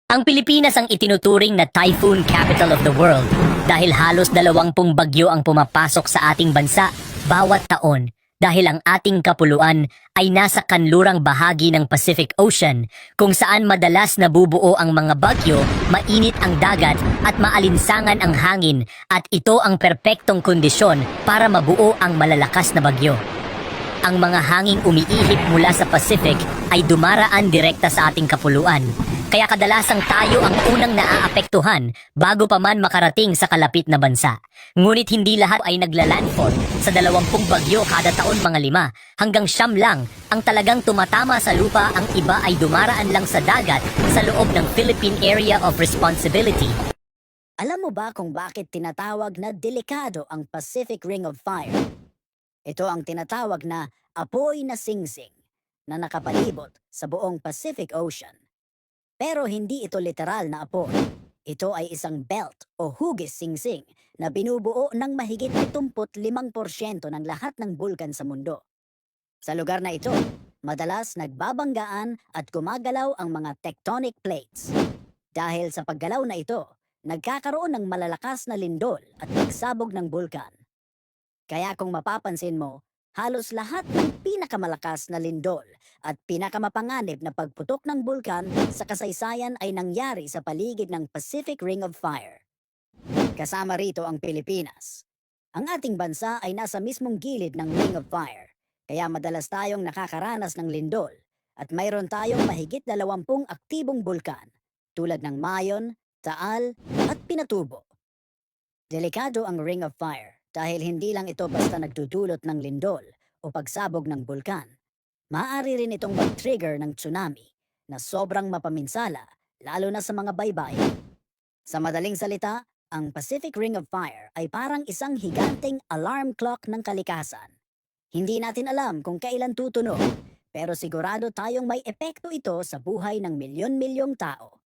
Ang Pilipinas ang itinuturing na typhoon capital of the world dahil halos 20 bagyo ang pumapasok sa ating bansa bawat taon dahil ang ating kapuluan ay nasa kanlurang bahagi ng Pacific Ocean kung saan madalas nabubuo ang mga bagyo, mainit ang dagat at maalinsangan ang hangin at ito ang perpektong kondisyon para mabuo ang malalakas na bagyo. Ang mga hanging umiihip mula sa Pacific ay dumaraan direkta sa ating kapuluan. Kaya kadalasang tayo ang unang naaapektuhan bago pa man makarating sa kalapit na bansa. Ngunit hindi lahat ay naglalandfall. Sa 20 bagyo kada taon mga 5 hanggang 9 lang ang talagang tumatama sa lupa, ang iba ay dumaraan lang sa dagat sa loob ng Philippine Area of Responsibility. Alam mo ba kung bakit tinatawag na delikado ang Pacific Ring of Fire? Ito ang tinatawag na apoy na singsing na nakapalibot sa buong Pacific Ocean. Pero hindi ito literal na apoy. Ito ay isang belt o hugis singsing na binubuo ng mahigit 75% ng lahat ng bulkan sa mundo. Sa lugar na ito, madalas nagbabanggaan at gumagalaw ang mga tectonic plates. Dahil sa paggalaw na ito, nagkakaroon ng malalakas na lindol at pagsabog ng bulkan. Kaya kung mapapansin mo, halos lahat ng pinakamalakas na lindol at pinakamapanganib na pagputok ng bulkan sa kasaysayan ay nangyari sa paligid ng Pacific Ring of Fire. Kasama rito ang Pilipinas. Ang ating bansa ay nasa mismong gilid ng Ring of Fire, kaya madalas tayong nakakaranas ng lindol at mayroon tayong mahigit 20 aktibong bulkan tulad ng Mayon, Taal at Pinatubo. Delikado ang Ring of Fire dahil hindi lang ito basta nagdudulot ng lindol o pagsabog ng bulkan. Maaari rin itong mag-trigger ng tsunami na sobrang mapaminsala lalo na sa mga baybayin. Sa madaling salita, ang Pacific Ring of Fire ay parang isang higanteng alarm clock ng kalikasan. Hindi natin alam kung kailan tutunog, pero sigurado tayong may epekto ito sa buhay ng milyon-milyong tao.